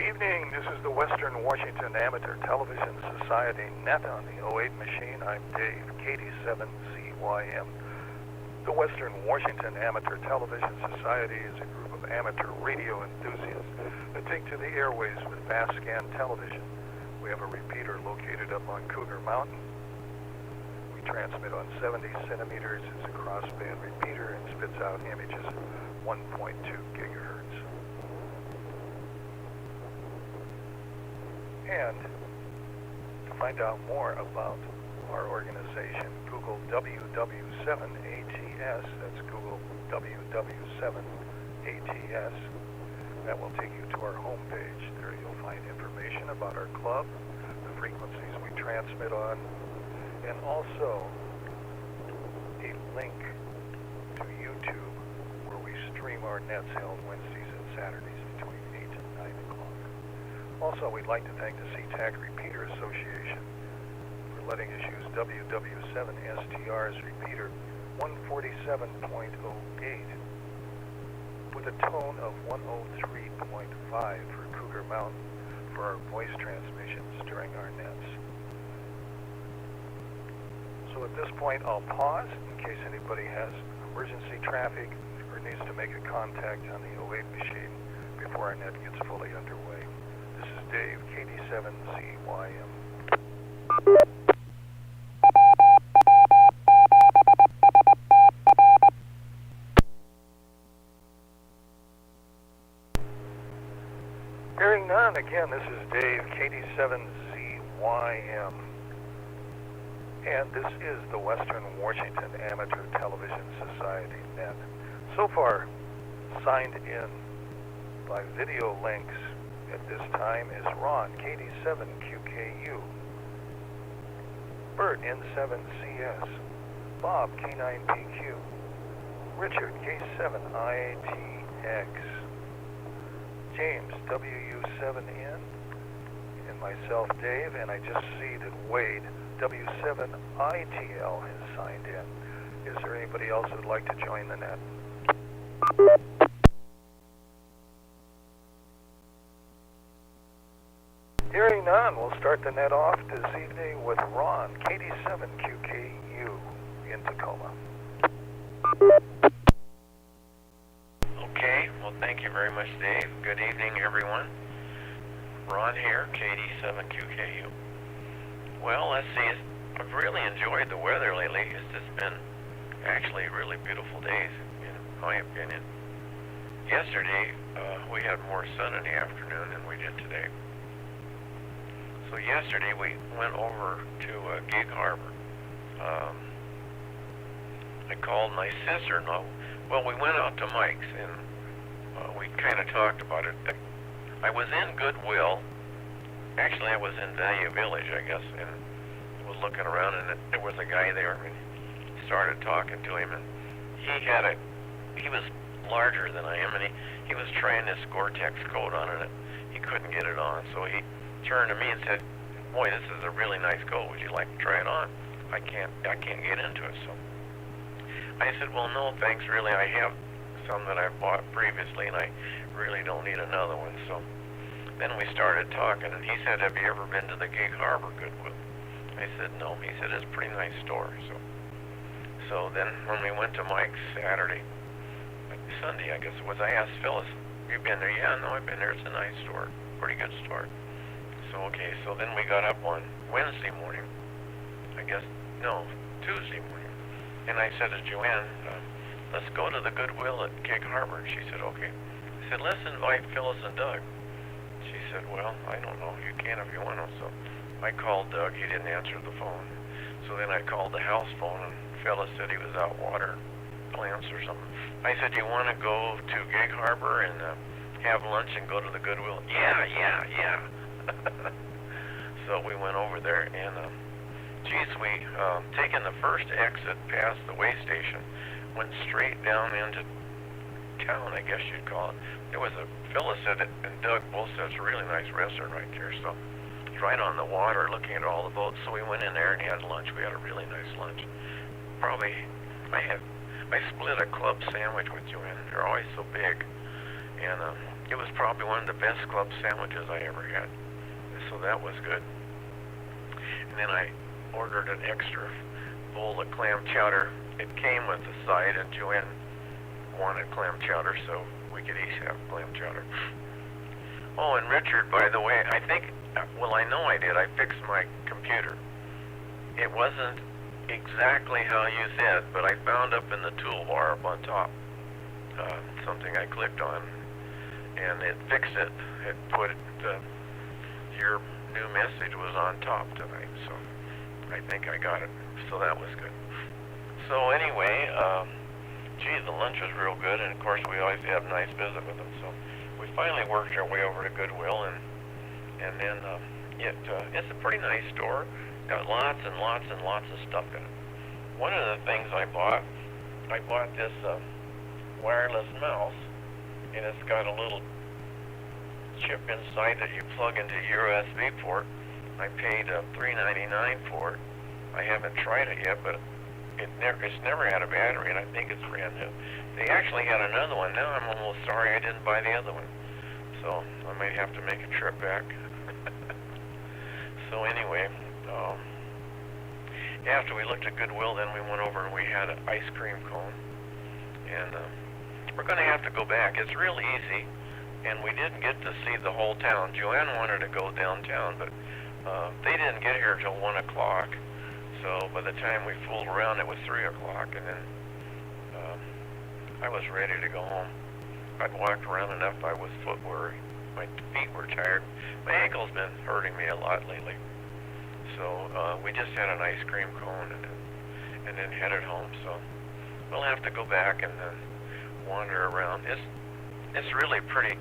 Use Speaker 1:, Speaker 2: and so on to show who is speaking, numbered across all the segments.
Speaker 1: evening. This is the Western Washington Amateur Television Society net on the 08 machine. I'm Dave, WW7ATS. The Western Washington Amateur Television Society is a group of amateur radio enthusiasts that take to the airways with mass scan television. We have a repeater located up on Cougar Mountain. We transmit on 70 centimeters. It's a crossband repeater and spits out images at 1.2 gigahertz. And to find out more about our organization, Google WW7ATS. That's Google WW7ATS. That will take you to our homepage. There you'll find information about our club, the frequencies we transmit on, and also a link to YouTube where we stream our nets held Wednesdays and Saturdays between 8 and 9 o'clock. Also, we'd like to thank the SeaTac Repeater Association for letting us use WW7STR's repeater 147.08 with a tone of 103.5 for Cougar Mountain for our voice transmissions during our nets. So at this point, I'll pause in case anybody has emergency traffic or needs to make a contact on the 08 machine before our net gets fully underway. This is Dave, WW7ATS. Hearing none, again, this is Dave, WW7ATS. And this is the Western Washington Amateur Television Society net. So far, signed in by video links at this time is Ron, KD7QKU, Bert, N7CS, Bob, K9PQ, Richard, K7IATX, James, WU7N, and myself, Dave, and I just see that Wade, W7ITL, has signed in. Is there anybody else who would like to join the net? Hearing none, we'll start the net off this evening with Ron, KD7QKU in Tacoma.
Speaker 2: Okay, well, thank you very much, Dave. Good evening, everyone. Ron here, KD7QKU. Well, let's see. I've really enjoyed the weather lately. It's just been actually really beautiful days, in my opinion. Yesterday, we had more sun in the afternoon than we did today. So yesterday we went over to Gig Harbor. I called my sister-in-law. Well, we went out to Mike's and we kind of talked about it. I was in Goodwill. Actually, I was in Value Village, I guess, and was looking around, and there was a guy there, and started talking to him, and he was larger than I am, and he was trying this Gore-Tex coat on, and he couldn't get it on, so he turned to me and said, "Boy, this is a really nice coat. Would you like to try it on?" I can't get into it, so I said, "Well, no, thanks, really. I have some that I bought previously, and I really don't need another one." So then we started talking, and he said, "Have you ever been to the Gig Harbor Goodwill?" I said, "No." He said, "It's a pretty nice store." So then when we went to Mike's Sunday, I guess it was, I asked Phyllis, "You been there?" "Yeah, no, I've been there. It's a nice store, pretty good store." So okay, so then we got up on Wednesday morning, Tuesday morning, and I said to Joanne, "Let's go to the Goodwill at Gig Harbor." And she said, "Okay." I said, "Let's invite Phyllis and Doug." She said, "Well, I don't know. You can if you want to." So I called Doug. He didn't answer the phone. So then I called the house phone, and Phyllis said he was out watering plants or something. I said, "You want to go to Gig Harbor and have lunch and go to the Goodwill?" Yeah. So we went over there, and we taking the first exit past the way station, went straight down into town, I guess you'd call it. There was Phyllis said it, and Doug both said it's a really nice restaurant right there. So it's right on the water, looking at all the boats. So we went in there and had lunch. We had a really nice lunch. I split a club sandwich with Joanne. They're always so big. and it was probably one of the best club sandwiches I ever had. So that was good. And then I ordered an extra bowl of clam chowder. It came with a side, and Joanne wanted clam chowder, so we could each have clam chowder. Oh, and Richard, by the way, I think, well, I know I did. I fixed my computer. It wasn't exactly how you said, but I found up in the toolbar up on top something I clicked on, and it fixed it. It put it, your new message was on top tonight, so I think I got it. So that was good. So anyway, gee, the lunch was real good, and of course we always have a nice visit with them. So we finally worked our way over to Goodwill, and then it's a pretty nice store. Got lots and lots and lots of stuff in it. One of the things I bought this wireless mouse, and it's got a little chip inside that you plug into your USB port. I paid $3.99 for it. I haven't tried it yet, but it's never had a battery, and I think it's brand new. They actually had another one. Now I'm almost sorry I didn't buy the other one. So I may have to make a trip back. So anyway, after we looked at Goodwill, then we went over and we had an ice cream cone. And we're going to have to go back. It's real easy, and we didn't get to see the whole town. Joanne wanted to go downtown, but they didn't get here till 1 o'clock. So by the time we fooled around, it was 3 o'clock, and then I was ready to go home. I'd walked around enough. I was foot weary. My feet were tired. My ankle's been hurting me a lot lately. So we just had an ice cream cone and then headed home. So we'll have to go back and wander around. It's really pretty.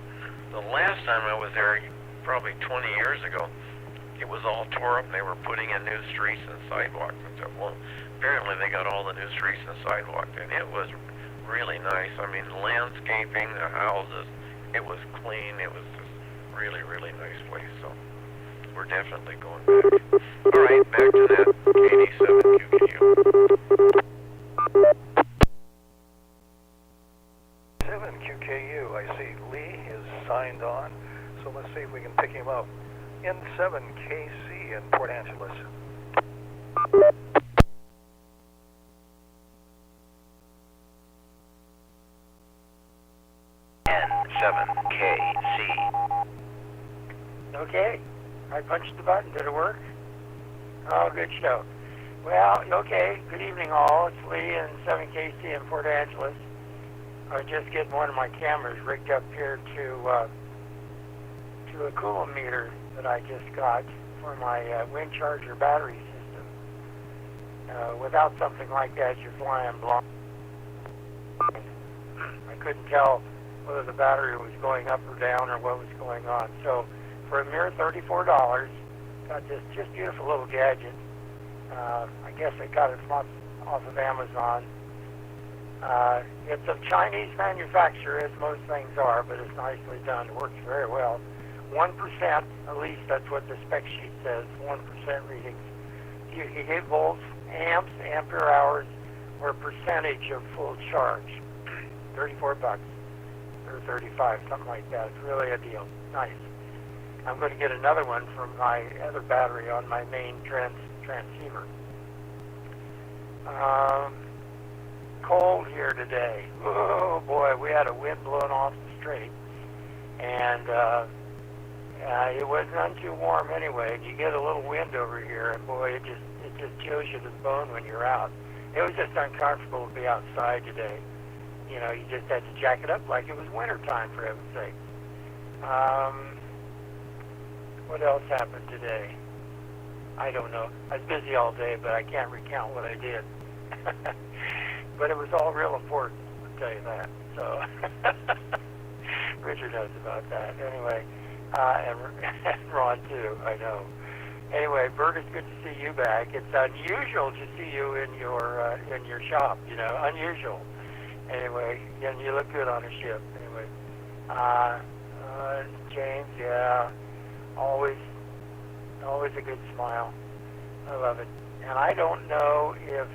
Speaker 2: The last time I was there, probably 20 years ago, it was all tore up and they were putting in new streets and sidewalks and stuff. Well, apparently they got all the new streets and sidewalks, and it was really nice. I mean, landscaping, the houses, it was clean. It was just really, really nice place. So we're definitely going back. All right, back to that KD7QKU.
Speaker 1: 7QKU, I see Lee is signed on, so let's see if we can pick him up. N7KC in Port Angeles.
Speaker 2: N7KC.
Speaker 3: Okay, I punched the button. Did it work? Oh, good show. Well, okay, good evening all. It's Lee in 7KC in Port Angeles. I was just getting one of my cameras rigged up here to a coulometer that I just got for my wind charger battery system. Without something like that, you're flying blind. I couldn't tell whether the battery was going up or down or what was going on. So for a mere $34, got this just beautiful little gadget. I guess I got it off of Amazon. It's of Chinese manufacturer, as most things are, but it's nicely done. It works very well. 1%, at least that's what the spec sheet says, 1% readings. You can get volts, amps, ampere hours, or percentage of full charge. $34 or 35, something like that. It's really a deal. Nice. I'm going to get another one from my other battery on my main transceiver. Cold here today. Oh boy, we had a wind blowing off the strait, and it wasn't none too warm anyway. You get a little wind over here, and boy, it just chills you to the bone when you're out. It was just uncomfortable to be outside today. You know, you just had to jacket up like it was winter time, for heaven's sake. What else happened today? I don't know. I was busy all day, but I can't recount what I did. But it was all real important, I'll tell you that. So Richard knows about that. Anyway, and Ron too, I know. Anyway, Bert, it's good to see you back. It's unusual to see you in your shop, you know, unusual. Anyway, and you look good on a ship. Anyway, James, yeah, always a good smile. I love it. And I don't know if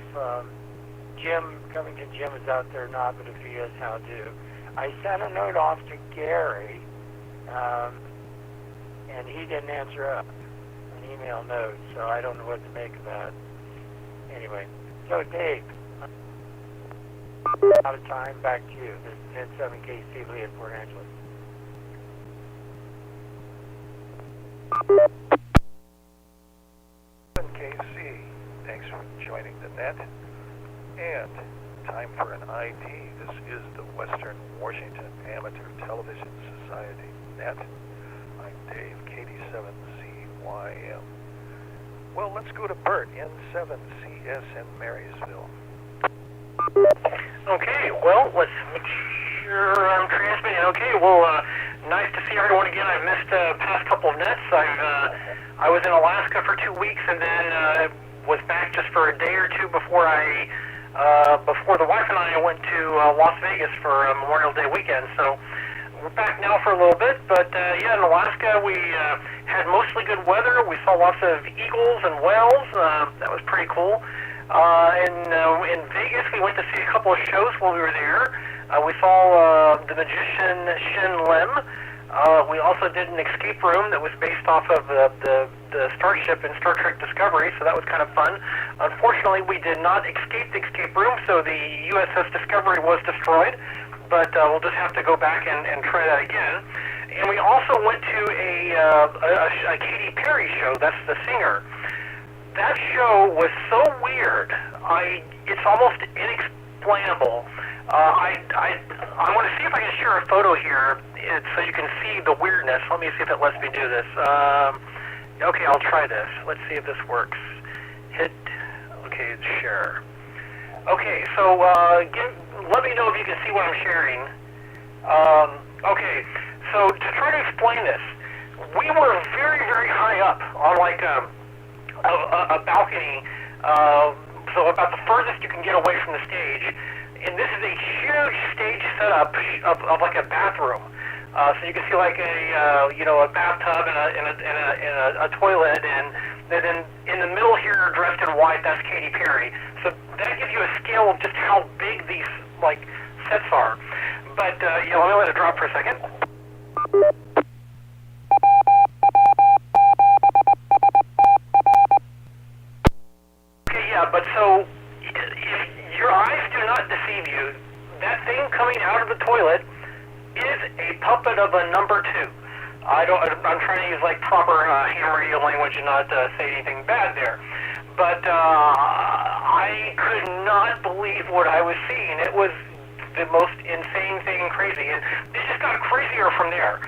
Speaker 3: Covington Jim is out there or not, but if he is, how do? I sent a note off to Gary, and he didn't answer up, an email note, so I don't know what to make of that. Anyway, so Dave, out of time, back to you. This is 10-7 Steve Lee at Port Angeles.
Speaker 1: KC, thanks for joining the net. And time for an ID. This is the Western Washington Amateur Television Society net. I'm Dave, KD7CYM. Well, let's go to Bert, N7CS in Marysville.
Speaker 4: Okay, well, let's make sure I'm transmitting. Okay, well, nice to see everyone again. I missed the past couple of nets. I was in Alaska for 2 weeks and then was back just for a day or two before before the wife and I went to Las Vegas for Memorial Day weekend. So we're back now for a little bit, but yeah, in Alaska we had mostly good weather. We saw lots of eagles and whales. That was pretty cool. In Vegas, we went to see a couple of shows while we were there. We saw the magician Shin Lim. We also did an escape room that was based off of the starship in Star Trek Discovery, so that was kind of fun. Unfortunately, we did not escape the escape room, so the USS Discovery was destroyed, but we'll just have to go back and try that again. And we also went to a Katy Perry show. That's the singer. That show was so weird. It's almost inexplainable. I want to see if I can share a photo here so you can see the weirdness. Let me see if it lets me do this. Okay, I'll try this. Let's see if this works. Okay, share. Okay, so let me know if you can see what I'm sharing. Okay, so to try to explain this, we were very, very high up on like a balcony, so about the furthest you can get away from the stage. And this is a huge stage setup of like a bathroom. So you can see like a bathtub and a toilet, and then in the middle here, dressed in white, that's Katy Perry. So that gives you a scale of just how big these like sets are. But yeah, let me let it drop for a second. Okay, yeah, but so if your eyes do not deceive you, that thing coming out of the toilet is a puppet of a number 2. I'm trying to use like proper ham radio language and not say anything bad there. But I could not believe what I was seeing. It was the most insane thing, crazy, and it just got crazier from there.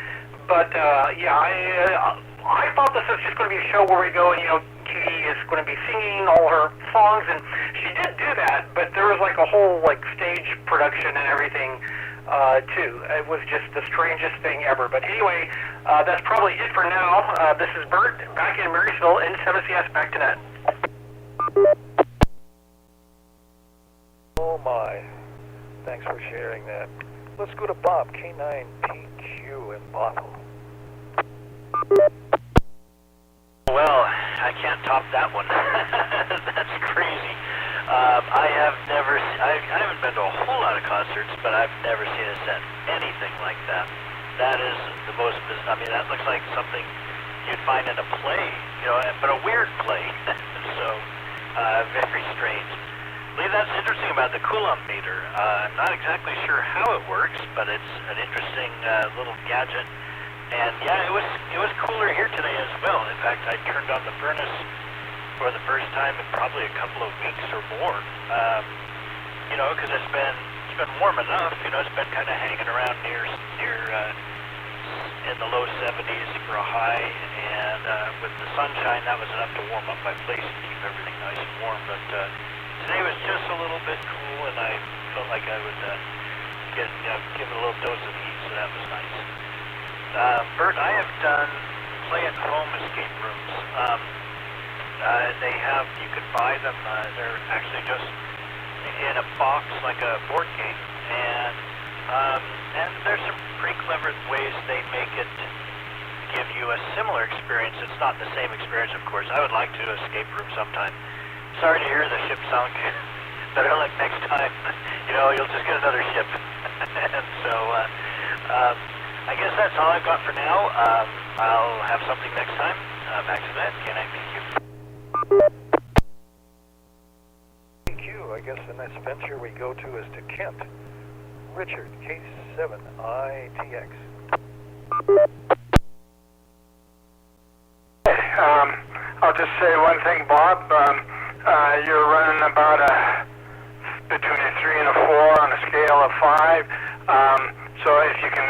Speaker 4: But yeah, I thought this was just going to be a show where we go and Katie is going to be singing all her songs, and she did do that, but there was like a whole like stage production and everything too. It was just the strangest thing ever. But anyway, that's probably it for now. This is Bert back in Marysville, N7CS, back to net.
Speaker 1: Oh my, thanks for sharing that. Let's go to Bob, K9PQ in Bothell.
Speaker 5: Well, I can't top that one. That's crazy. I haven't been to a whole lot of concerts, but I've never seen a set anything like that. That is the most, I mean, that looks like something you'd find in a play, but a weird play. So, very strange. Lee, that's interesting about the Coulomb meter. I'm not exactly sure how it works, but it's an interesting little gadget. And yeah, it was cooler here today as well. In fact, I turned on the furnace for the first time in probably a couple of weeks or more. Because it's been warm enough. It's been kind of hanging around near in the low 70s for a high, and with the sunshine, that was enough to warm up my place and keep everything nice and warm. But today was just a little bit cool, and I felt like I would give it a little dose of heat, so that was nice. Bert, I have done play-at-home escape rooms. You can buy them. They're actually just in a box like a board game, and there's some pretty clever ways they make it give you a similar experience. It's not the same experience, of course. I would like to do an escape room sometime. Sorry to hear the ship sunk. Better luck next time. You'll just get another ship. And so I guess that's all I've got for now. I'll have something next time. Back to that. Can I thank you?
Speaker 1: Thank you. I guess the next venture we go to is to Kent. Richard, K7ITX.
Speaker 3: I'll just say one thing, Bob. You're running about between a 3 and a 4 on a scale of 5. So if you can,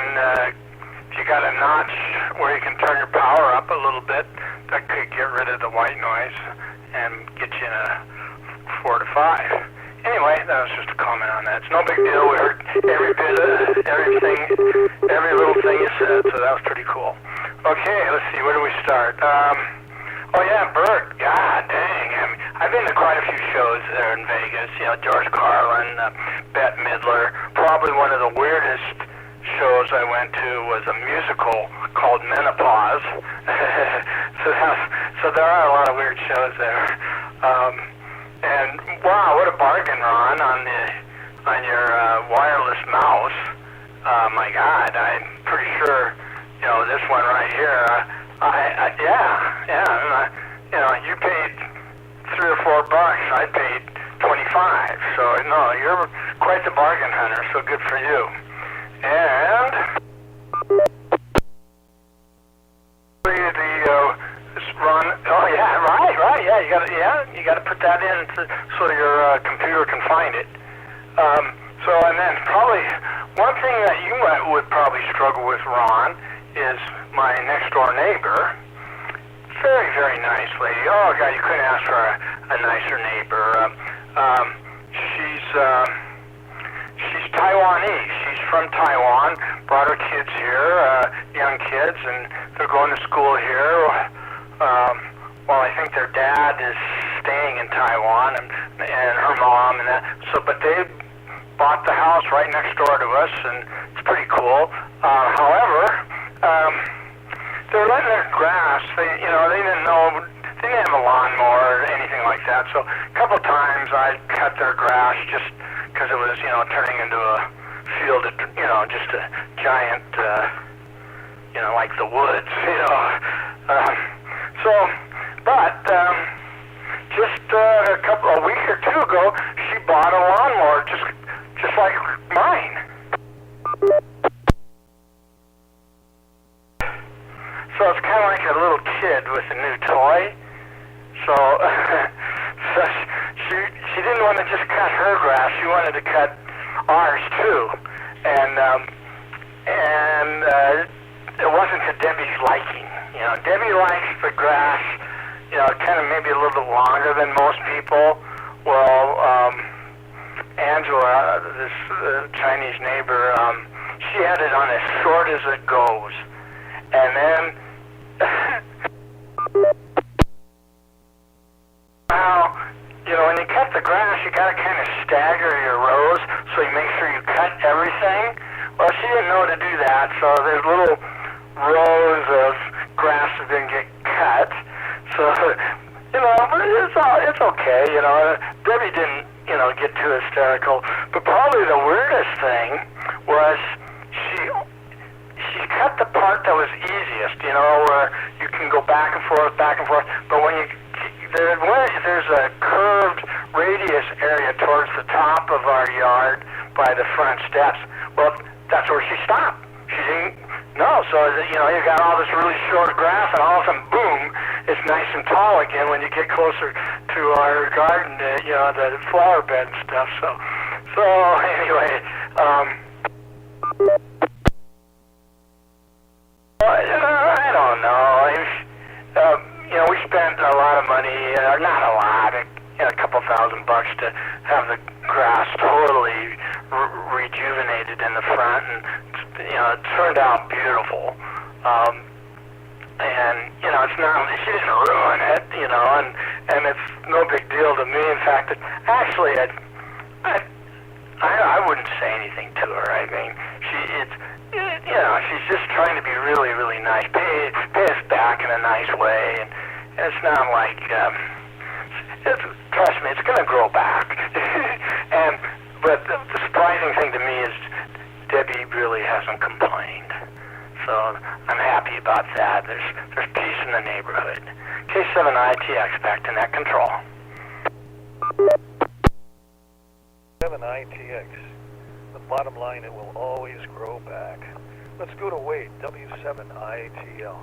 Speaker 3: if you got a notch where you can turn your power up a little bit, that could get rid of the white noise and get you in a 4 to 5. Anyway, that was just a comment on that. It's no big deal. We heard every bit of everything, every little thing you said, so that was pretty cool. Okay, let's see. Where do we start? Oh yeah, Bert. God dang. I've been to quite a few shows there in Vegas. You know, George Carlin, Bette Midler. Probably one of the weirdest shows I went to was a musical called Menopause. So there are a lot of weird shows there. And wow, what a bargain, Ron, on your wireless mouse. My God, I'm pretty sure, you know, this one right here. You know, you paid $3 or $4. I paid $25. So no, you're quite the bargain hunter. So good for you. And Ron. Oh yeah, right. Yeah, you got to put that in so your computer can find it. So and then probably one thing that you would probably struggle with, Ron, is my next door neighbor. Very, very nice lady. Oh God, you couldn't ask for a nicer neighbor. She's Taiwanese. She's from Taiwan. Brought her kids here, young kids, and they're going to school here. Well, I think their dad is staying in Taiwan, and her mom, and that. So, but they bought the house right next door to us, and it's pretty cool. However, they're letting their grass. They didn't know. They didn't have a lawnmower or anything like that. So a couple times I cut their grass just because it was, turning into a field of, just a giant, like the woods, just a week or two ago, she bought a lawnmower just like mine. So it's kind of like a little kid with a new toy. So, she didn't want to just cut her grass. She wanted to cut ours too. And it wasn't to Debbie's liking. Debbie likes the grass, kind of maybe a little bit longer than most people. Well, Angela, this Chinese neighbor, she had it on as short as it goes. And then when you cut the grass, you got to kind of stagger your rows so you make sure you cut everything. Well, she didn't know to do that, so there's little rows of grass that didn't get cut. So, but it's okay, Debbie didn't, get too hysterical. But probably the weirdest thing was she cut the part that was easiest, where you can go back and forth. But when there's a curved radius area towards the top of our yard by the front steps. Well, that's where she stopped. She didn't know. So, you got all this really short grass, and all of a sudden, boom, it's nice and tall again when you get closer to our garden, the flower bed and stuff. So anyway, I don't know. We spent a lot of money, not a lot, a couple $1,000 to have the grass totally rejuvenated in the front, and it turned out beautiful. And it's not. She didn't ruin it, and it's no big deal to me. In fact, actually, I wouldn't say anything to her. I mean, she's just trying to be really, really nice. Pay us back in a nice way, and it's not like, trust me, it's going to grow back. But the surprising thing to me is Debbie really hasn't complained. So I'm happy about that. There's peace in the neighborhood. K7ITX back to net control.
Speaker 1: 7ITX. The bottom line, it will always grow back. Let's go to Wade, W7ITL.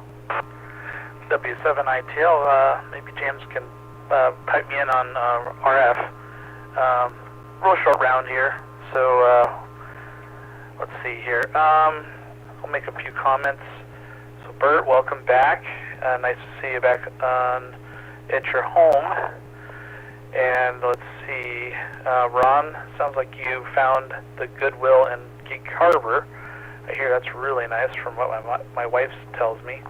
Speaker 6: W7ITL, maybe James can pipe me in on RF. Real short round here, so let's see here. I'll make a few comments. So Bert, welcome back. Nice to see you back at your home. And let's see, Ron, sounds like you found the Goodwill in Gig Harbor. I hear that's really nice from what my wife tells me.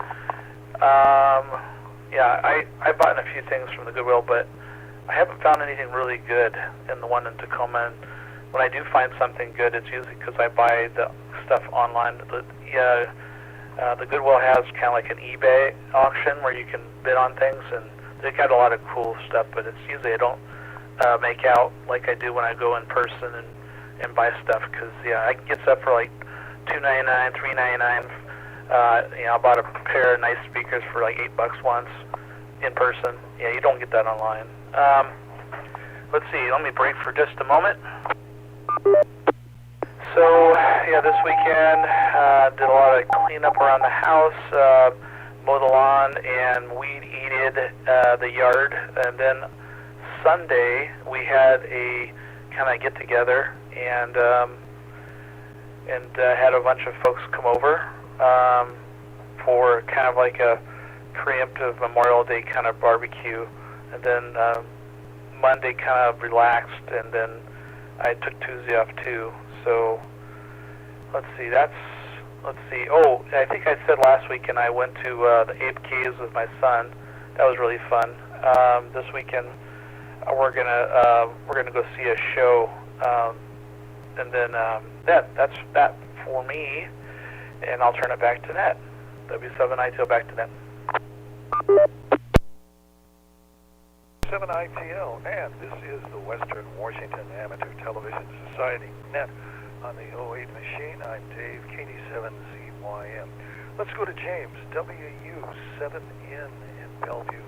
Speaker 6: Yeah, I bought a few things from the Goodwill, but I haven't found anything really good in the one in Tacoma. And when I do find something good, it's usually because I buy the stuff online. The Goodwill has kind of like an eBay auction where you can bid on things, and they got a lot of cool stuff, but it's usually I don't make out like I do when I go in person and buy stuff, because yeah, I can get stuff for like $2.99, $3.99. I bought a pair of nice speakers for like $8 once in person. Yeah, you don't get that online. Let's see, let me break for just a moment. So, yeah, this weekend, did a lot of cleanup around the house, mow the lawn, and weed-eated the yard. And then Sunday, we had a kind of get-together, and had a bunch of folks come over for kind of like a preemptive Memorial Day kind of barbecue. And then Monday kind of relaxed, and then I took Tuesday off too. So let's see, oh, I think I said last weekend I went to the Ape Caves with my son. That was really fun. This weekend we're gonna go see a show, and then that's that for me, and I'll turn it back to net. W7ITL back to net.
Speaker 1: 7ITL, and this is the Western Washington Amateur Television Society net on the 08 machine. I'm Dave, KD7ZYM. Let's go to James, WU7N in Bellevue.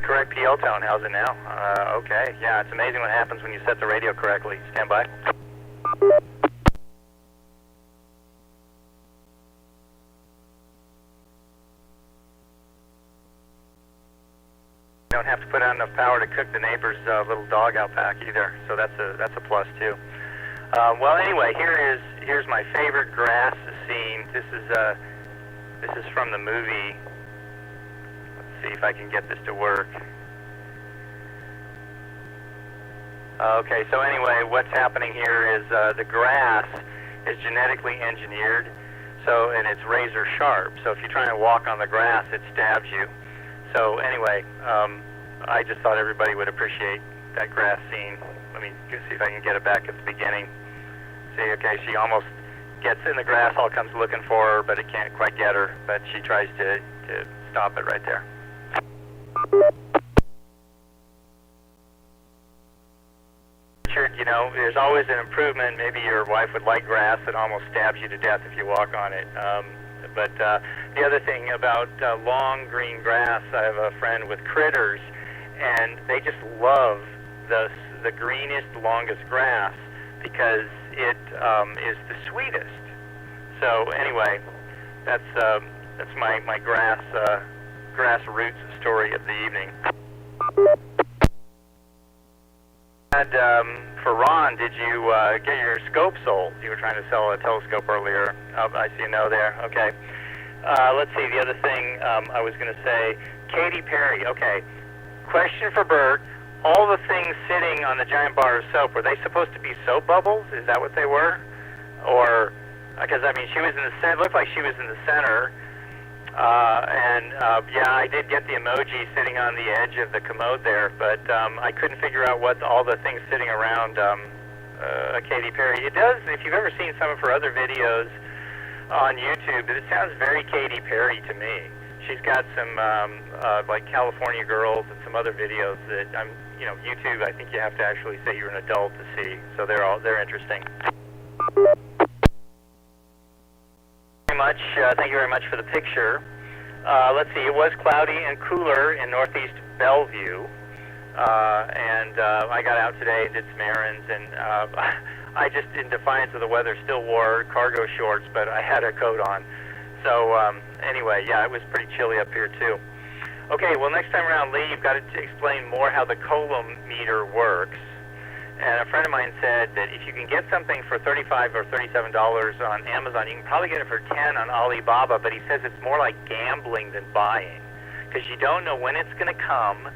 Speaker 7: Correct PL tone, how's it now? Okay, yeah, it's amazing what happens when you set the radio correctly. Stand by. Don't have to put out enough power to cook the neighbor's little dog out back either, so that's a plus too. Well, anyway, here's my favorite grass scene. This is from the movie. Let's see if I can get this to work. Okay, so anyway, what's happening here is the grass is genetically engineered, and it's razor sharp. So if you're trying to walk on the grass, it stabs you. So anyway, I just thought everybody would appreciate that grass scene let me see if I can get it back at the beginning. See, okay, she almost gets in the grass, all comes looking for her, but it can't quite get her, but she tries to stop it right there. Richard, you know, there's always an improvement. Maybe your wife would like grass that almost stabs you to death if you walk on it. But the other thing about long green grass, I have a friend with critters, and they just love the greenest, longest grass because it is the sweetest. So anyway, that's my grass roots story of the evening. And for Ron, did you get your scope sold? You were trying to sell a telescope earlier. Oh, I see a no there. Okay. Let's see, the other thing I was going to say, Katy Perry. Okay. Question for Bert. All the things sitting on the giant bar of soap, were they supposed to be soap bubbles? Is that what they were? Or, because, I mean, she was in the center, looked like she was in the center. Yeah, I did get the emoji sitting on the edge of the commode there, but I couldn't figure out what all the things sitting around Katy Perry. It does, if you've ever seen some of her other videos on YouTube, it sounds very Katy Perry to me. She's got some like California Girls and some other videos that YouTube. I think you have to actually say you're an adult to see. So they're interesting. Thank you very much for the picture. Let's see. It was cloudy and cooler in northeast Bellevue, and I got out today and did some errands, and I just, in defiance of the weather, still wore cargo shorts, but I had a coat on. So anyway, yeah, it was pretty chilly up here too. Okay, well, next time around, Lee, you've got to explain more how the column meter works. And a friend of mine said that if you can get something for $35 or $37 on Amazon, you can probably get it for $10 on Alibaba, but he says it's more like gambling than buying, because you don't know when it's going to come,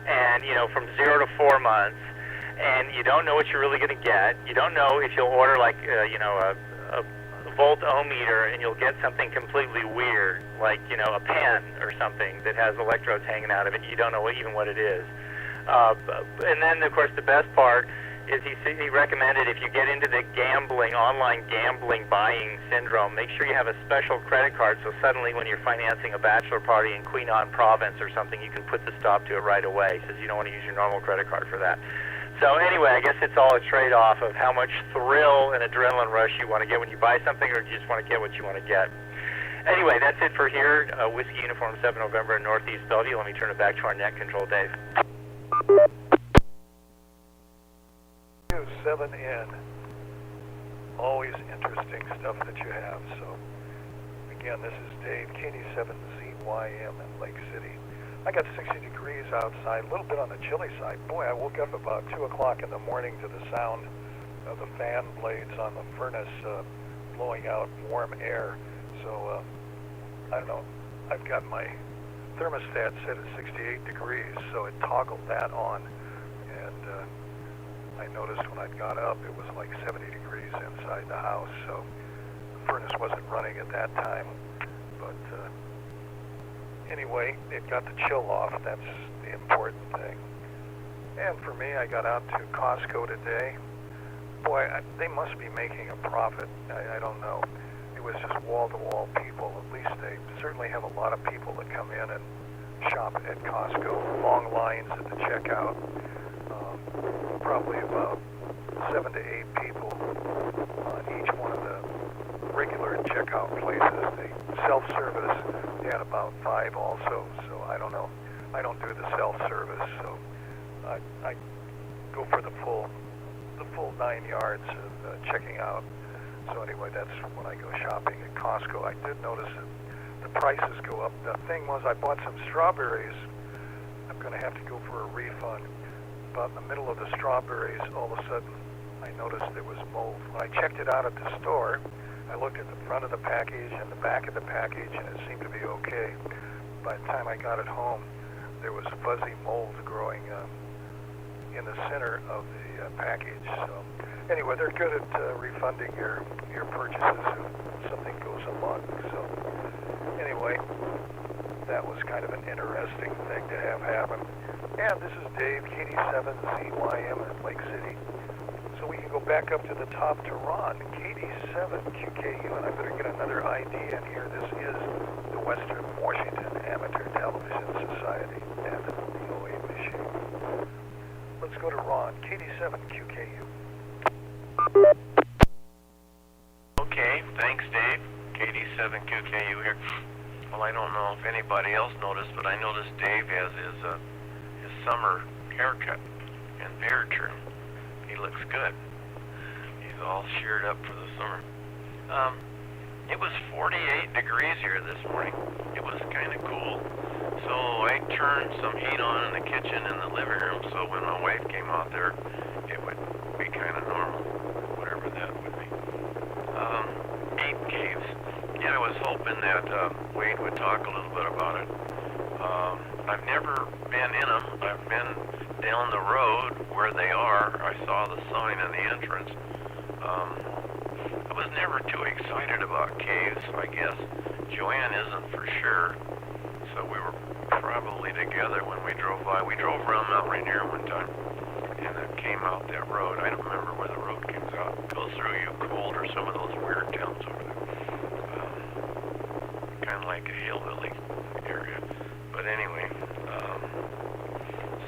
Speaker 7: and, from 0 to 4 months, and you don't know what you're really going to get. You don't know if you'll order, like, a volt-o-meter, and you'll get something completely weird, like, a pen or something that has electrodes hanging out of it. You don't know even what it is. And then, of course, the best part is he recommended if you get into the online gambling buying syndrome, make sure you have a special credit card so suddenly when you're financing a bachelor party in Queenan Province or something, you can put the stop to it right away, because you don't want to use your normal credit card for that. So anyway, I guess it's all a trade-off of how much thrill and adrenaline rush you want to get when you buy something, or you just want to get what you want to get. Anyway, that's it for here. Whiskey Uniform 7 November in Northeast Bellevue. Let me turn it back to our net control, Dave.
Speaker 1: 7N. Always interesting stuff that you have. So, again, this is Dave, KD7ZYM in Lake City. I got 60 degrees outside, a little bit on the chilly side. Boy, I woke up about 2 o'clock in the morning to the sound of the fan blades on the furnace blowing out warm air. So, I don't know. I've got my thermostat set at 68 degrees, so it toggled that on. And I noticed when I got up, it was like 70 degrees inside the house, so the furnace wasn't running at that time. But anyway, it got the chill off. That's the important thing. And for me, I got out to Costco today. Boy, they must be making a profit. I don't know. It was just wall-to-wall people. At least they certainly have a lot of people that come in and shop at Costco. Long lines at the checkout. Probably about 7 to 8 people on each one of the regular checkout places. They self-service. They had about 5 also, so I don't know. I don't do the self-service, so I go for the full 9 yards of checking out. So anyway, that's when I go shopping at Costco. I did notice that the prices go up. The thing was, I bought some strawberries. I'm going to have to go for a refund. About in the middle of the strawberries, all of a sudden, I noticed there was mold. When I checked it out at the store, I looked at the front of the package and the back of the package, and it seemed to be okay. By the time I got it home, there was fuzzy mold growing in the center of the package. So anyway, they're good at refunding your purchases if something goes amok. So anyway, that was kind of an interesting thing to have happen. And this is Dave, KD7ZYM in Lake City. So we can go back up to the top to Ron, KD7QKU, and I better get another ID in here. This is the Western Washington Amateur Television Society and the 08 machine. Let's go to Ron, KD7QKU.
Speaker 2: Okay, thanks, Dave. KD7QKU here. Well, I don't know if anybody else noticed, but I noticed Dave has his summer haircut and beard trim. He looks good. He's all sheared up for the summer. It was 48 degrees here this morning. It was kind of cool. So I turned some heat on in the kitchen and the living room, so when my wife came out there, it would be kind of normal, whatever that would be. 8 caves. Yeah, I was hoping that Wade would talk a little bit about it. I've never been in them. I've been down the road where they are. I saw the sign in the entrance. I was never too excited about caves, I guess. Joanne isn't for sure. So we were probably together when we drove by. We drove around Mount Rainier one time, and it came out that road. I don't remember where the road comes out. It goes through Ucold or some of those weird towns over there. Kind of like a hillbilly area. But anyway,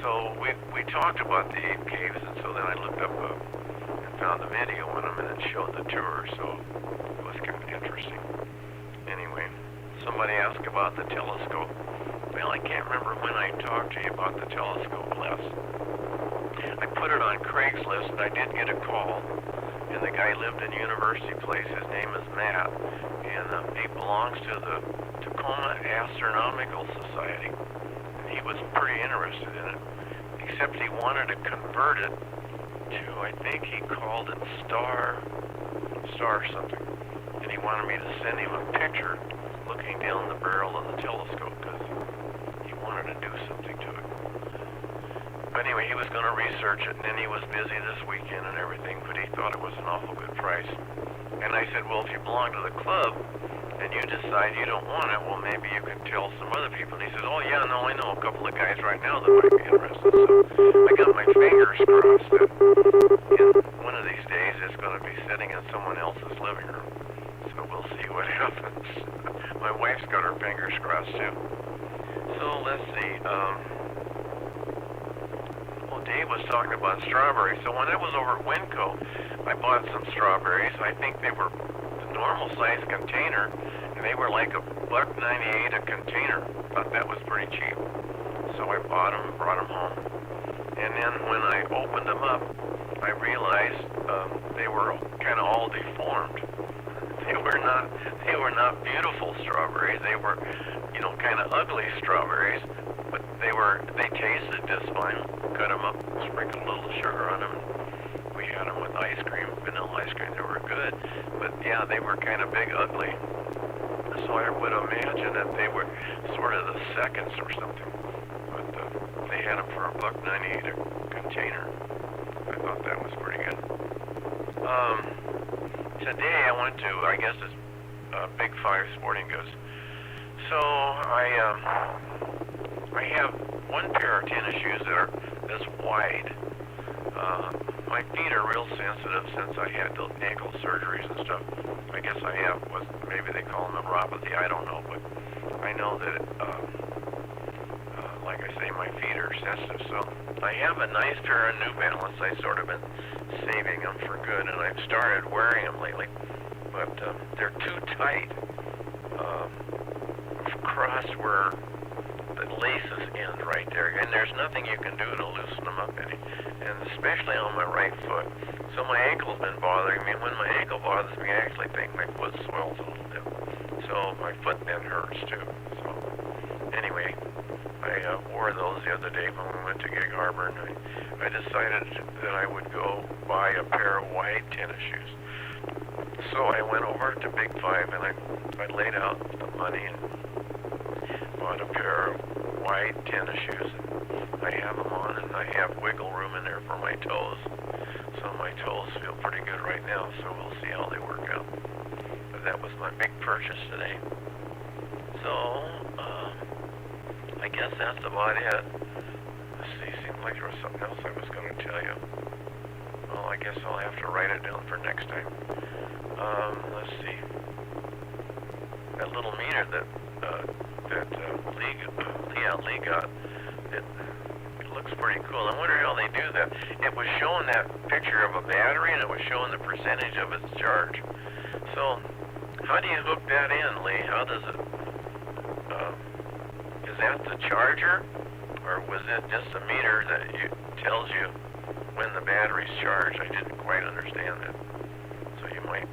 Speaker 2: so we talked about the 8 caves, and so then I looked up and found the video on them, and it showed the tour, so it was kind of interesting. Anyway, somebody asked about the telescope. Well, I can't remember when I talked to you about the telescope last. I put it on Craigslist, and I did get a call, and the guy lived in University Place. His name is Matt, and he belongs to the Tacoma Astronomical Society. And he was pretty interested in it, except he wanted to convert it to, I think he called it star something. And he wanted me to send him a picture looking down the barrel of the telescope because he wanted to do something to it. But anyway, he was going to research it, and then he was busy this weekend and everything, but he thought it was an awful good price. And I said, well, if you belong to the club and you decide you don't want it, well, maybe you can tell some other people. And he says, oh, yeah, no, I know a couple of guys right now that might be interested. So I got my fingers crossed that one of these days it's going to be sitting in someone else's living room. So we'll see what happens. My wife's got her fingers crossed, too. So let's see. Well, Dave was talking about strawberries. So when I was over at Winco, I bought some strawberries. I think they were the normal size container, and they were like $1.98 a container. Thought that was pretty cheap. So I bought them, brought them home. And then when I opened them up, I realized they were kind of all deformed. They were not beautiful strawberries. They were, kind of ugly strawberries, but they tasted just fine. Cut them up, sprinkled a little sugar on them. We had them with ice cream, vanilla ice cream. They were good, but yeah, they were kind of big, ugly. So I would imagine that they were sort of the seconds or something. But they had them for $1.98 a container. I thought that was pretty good. Today I went to, I guess it's Big 5 Sporting Goods. So I have one pair of tennis shoes that are this wide. My feet are real sensitive since I had those ankle surgeries and stuff. I guess I have maybe they call them neuropathy, I don't know, but I know that like I say, my feet are sensitive. So I have a nice pair of New Balance. I sort of been saving them for good, and I've started wearing them lately. But they're too tight across where the laces end right there, and there's nothing you can do to loosen them up any, and especially on my right foot. So my ankle's been bothering me. When my ankle bothers me, I actually think my foot swells a little bit. So my foot then hurts too. So anyway, I wore those the other day when we went to Gig Harbor, and I decided that I would go buy a pair of wide tennis shoes. So I went over to Big 5 and I laid out the money and bought a pair of wide tennis shoes. I have them on, and I have wiggle room in there for my toes. So my toes feel pretty good right now, so we'll see how they work out. But that was my big purchase today. So, I guess that's about it. Let's see, seems like there was something else I was going to tell you. Well, I guess I'll have to write it down for next time. Let's see. That little meter that Lee got, it looks pretty cool. I wonder how they do that. It was showing that picture of a battery, and it was showing the percentage of its charge. So, how do you hook that in, Lee? How does it, is that the charger, or was it just a meter that tells you when the battery's charged? I didn't quite understand that. So you might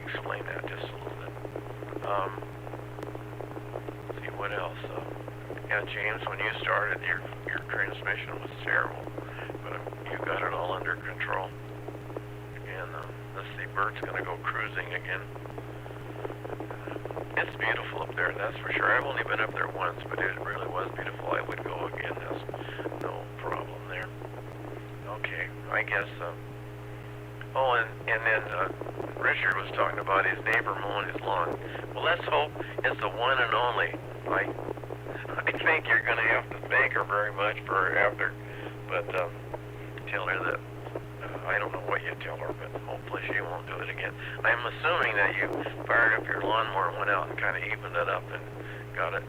Speaker 2: explain that just a little bit. Let's see what else. Yeah, James, when you started, your transmission was terrible, but you got it all under control. And let's see, Bert's going to go cruising again. It's beautiful up there, that's for sure. I've only been up there once, but it really was beautiful. I would go again. There's no problem there. Okay, I guess. Oh, and then Richard was talking about his neighbor mowing his lawn. Well, let's hope it's the one and only. I think you're going to have to thank her very much for after, but tell her that I don't know what you tell her, but hopefully she won't do it again. I'm assuming that you fired up your lawnmower and went out and kind of evened it up and got it.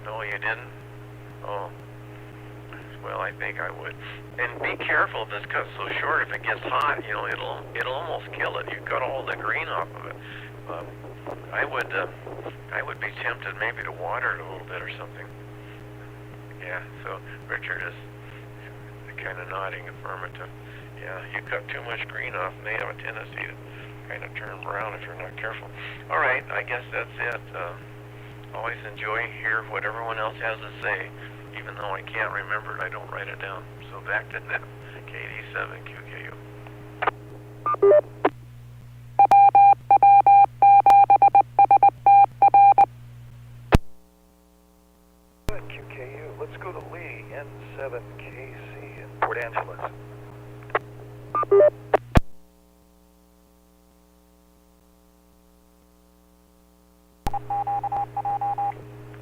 Speaker 2: No, you didn't? Oh. Well, I think I would. And be careful if it's cut so short. If it gets hot, you know, it'll almost kill it. You cut all the green off of it. I would be tempted maybe to water it a little bit or something. Yeah. So Richard is kind of nodding affirmative. Yeah, you cut too much green off, and they have a tendency to kind of turn brown if you're not careful. All right, I guess that's it. Always enjoy hear what everyone else has to say. Even though I can't remember it, I don't write it down. So back to net, KD7QKU.
Speaker 1: QKU, let's go to Lee, N7KC in Port Angeles.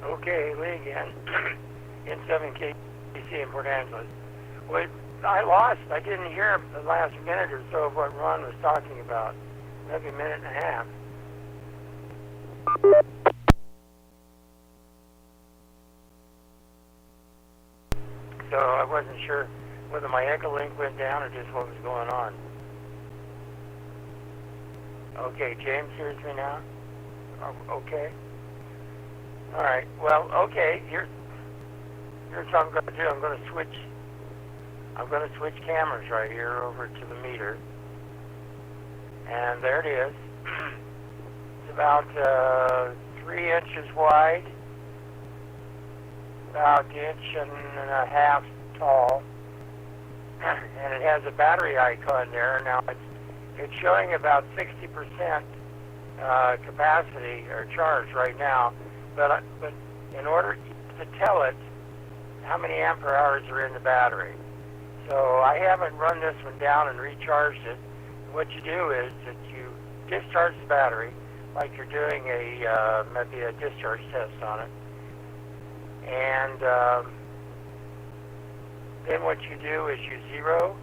Speaker 3: Okay, Lee again. N7KC in Port Angeles. Well, I lost. I didn't hear the last minute or so of what Ron was talking about. Maybe a minute and a half. So I wasn't sure whether my echo link went down or just what was going on. Okay, James hears me now? Okay. All right. Well, okay. Here's what I'm going to do. I'm going to switch cameras right here over to the meter. And there it is. It's about 3 inches wide, about 1.5 inches tall, and it has a battery icon there. Now it's showing about 60% capacity or charge right now, but in order to tell it how many ampere hours are in the battery. So I haven't run this one down and recharged it. What you do is that you discharge the battery like you're doing maybe a discharge test on it, and then what you do is you zero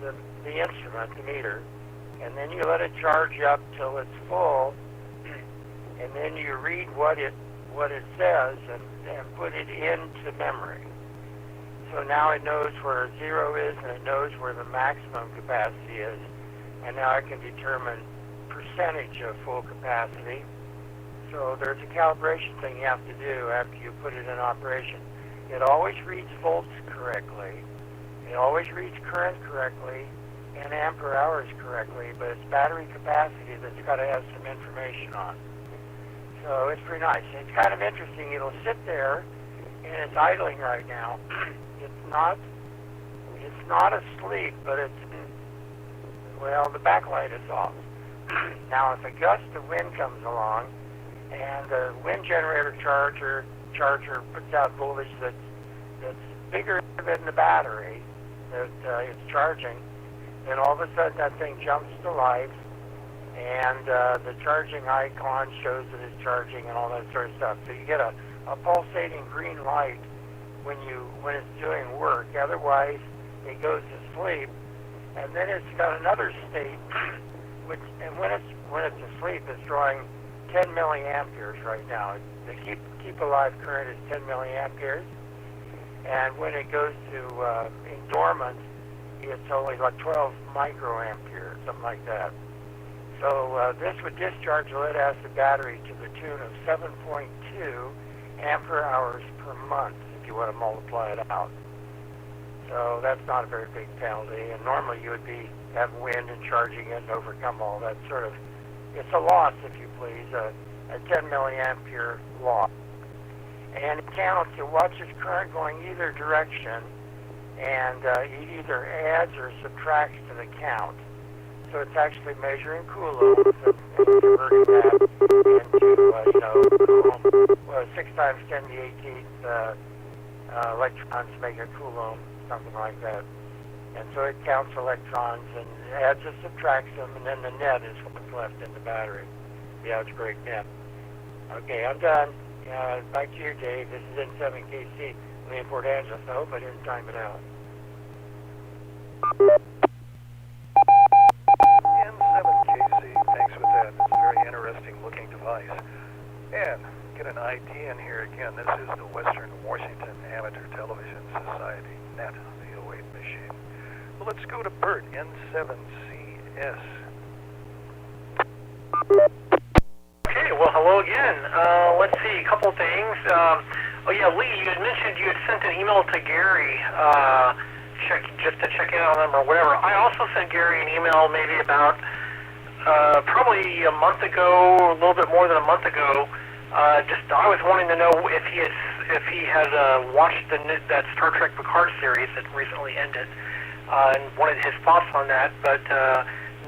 Speaker 3: the instrument, the meter, and then you let it charge up till it's full, and then you read what it says and put it into memory. So now it knows where 0 is, and it knows where the maximum capacity is, and now it can determine percentage of full capacity. So there's a calibration thing you have to do after you put it in operation. It always reads volts correctly, it always reads current correctly, and ampere hours correctly, but it's battery capacity that's got to have some information on. So it's pretty nice. It's kind of interesting. It'll sit there, and it's idling right now. It's not asleep, but the backlight is off. Now, if a gust of wind comes along, and the wind generator charger puts out voltage that's bigger than the battery that it's charging, then all of a sudden that thing jumps to life, and the charging icon shows that it's charging and all that sort of stuff. So you get a pulsating green light when it's doing work. Otherwise, it goes to sleep, and then it's got another state, which, and when it's asleep, it's drawing 10 milliamperes right now. The keep alive current is 10 milliamperes, and when it goes to in dormant, it's only like 12 microamperes, something like that. So this would discharge a lead acid battery to the tune of 7.2 ampere hours per month, if you want to multiply it out. So that's not a very big penalty, and normally you would have wind and charging it and overcome all that sort of, it's a loss, if you please, a 10 milliampere loss. And it counts, it watches current going either direction, and it either adds or subtracts to the count. So it's actually measuring coulombs and converting that into, coulomb, 6 times 10 to the 18th electrons make a coulomb, something like that. And so it counts electrons and adds or subtracts them, and then the net is what's left in the battery. Yeah, it's a great net. Okay, I'm done. Back to you, Dave. This is N7KC, Leon Port Angeles. I hope I didn't time it out.
Speaker 1: N7KC, thanks for that. It's a very interesting looking device. And get an ID in here again. This is the Western Washington Amateur Television Society net, the 08 machine. Well, let's go to Bert, N7CS.
Speaker 4: Okay, well, hello again. Let's see, a couple things. Oh yeah, Lee, you had mentioned you had sent an email to Gary, just to check in on them or whatever. I also sent Gary an email maybe about probably a month ago, a little bit more than a month ago. I was wanting to know if he had watched that Star Trek Picard series that recently ended, and wanted his thoughts on that, but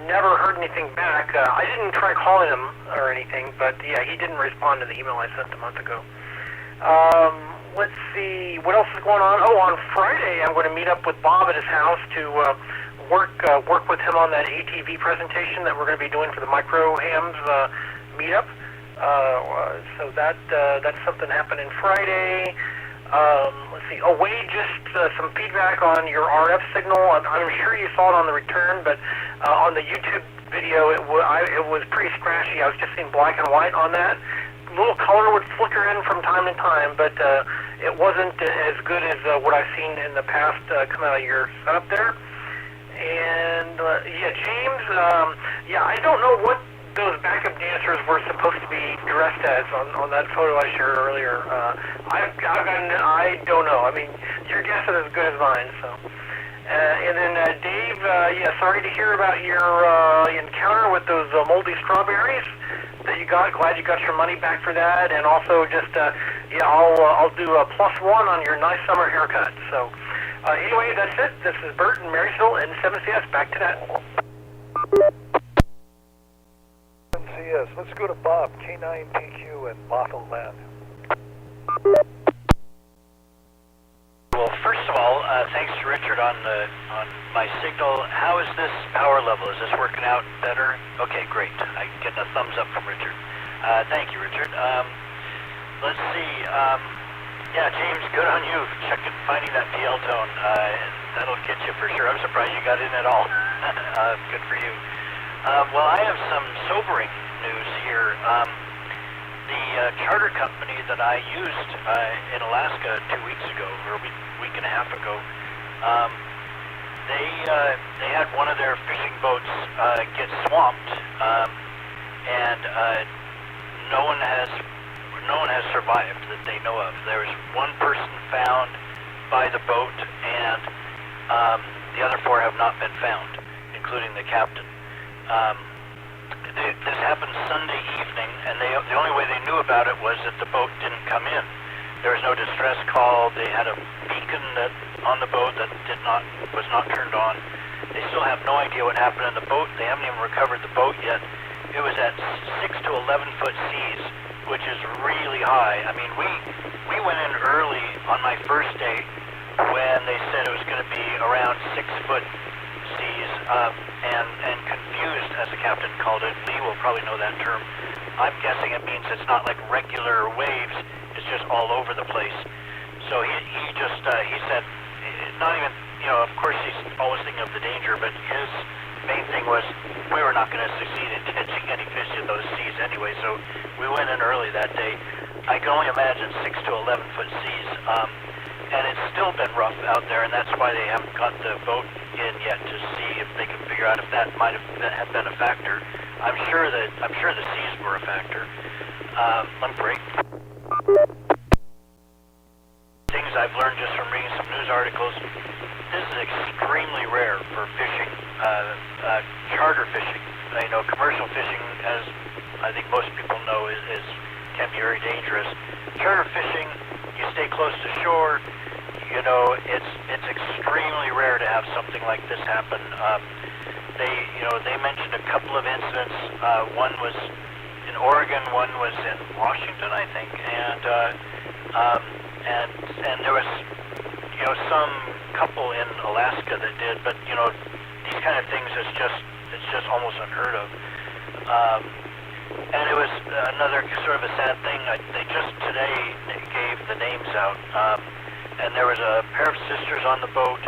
Speaker 4: never heard anything back. I didn't try calling him or anything, but yeah, he didn't respond to the email I sent a month ago. Let's see, what else is going on? Oh, on Friday I'm going to meet up with Bob at his house to work with him on that ATV presentation that we're going to be doing for the Micro Hams meetup. So that's something happening Friday. Let's see. Oh, Wade, just some feedback on your RF signal. I'm sure you saw it on the return, but on the YouTube video, it was pretty scratchy. I was just seeing black and white on that. A little color would flicker in from time to time, but it wasn't as good as what I've seen in the past come out of your setup there. And yeah, James, I don't know what those backup dancers were supposed to be dressed as on that photo I shared earlier. I don't know. I mean, your guess is as good as mine. So, and then Dave, sorry to hear about your encounter with those moldy strawberries that you got. Glad you got your money back for that. And also, just I'll do a +1 on your nice summer haircut. So, anyway, that's it. This is Bert in Marysville and N7CS. Back to that.
Speaker 1: Yes, let's go to Bob, K9PQ in Bothell Land.
Speaker 5: Well, first of all, thanks to Richard on my signal. How is this power level? Is this working out better? Okay, great. I get a thumbs up from Richard. Thank you, Richard. Let's see. James, good on you finding that PL tone. That'll get you for sure. I'm surprised you got in at all. Good for you. Well, I have some sobering news here. The charter company that I used in Alaska 2 weeks ago, or a week and a half ago, they had one of their fishing boats get swamped, and no one has survived that they know of. There was one person found by the boat, and the other 4 have not been found, including the captain. This happened Sunday evening, and the only way they knew about it was that the boat didn't come in. There was no distress call. They had a beacon on the boat that was not turned on. They still have no idea what happened in the boat. They haven't even recovered the boat yet. It was at 6 to 11 foot seas, which is really high. I mean, we went in early on my first day when they said it was going to be around 6 foot seas, and confused, as the captain called it. Lee will probably know that term. I'm guessing it means it's not like regular waves, it's just all over the place. So he just he said, not even, of course he's always thinking of the danger, but his main thing was we were not going to succeed in catching any fish in those seas anyway, so we went in early that day. I can only imagine 6 to 11 foot seas, and it's still been rough out there, and that's why they haven't got the boat in yet to see if they can figure out if that might have been a factor. I'm sure the seas were a factor. Let me break. Things I've learned just from reading some news articles. This is extremely rare for fishing, charter fishing. Commercial fishing, as I think most people know, can be very dangerous. Charter fishing, you stay close to shore. It's extremely rare to have something like this happen. They mentioned a couple of incidents. One was in Oregon, one was in Washington, I think, and there was some couple in Alaska that did, but these kind of things it's just almost unheard of. And it was another sort of a sad thing. They just today gave the names out, and there was a pair of sisters on the boat,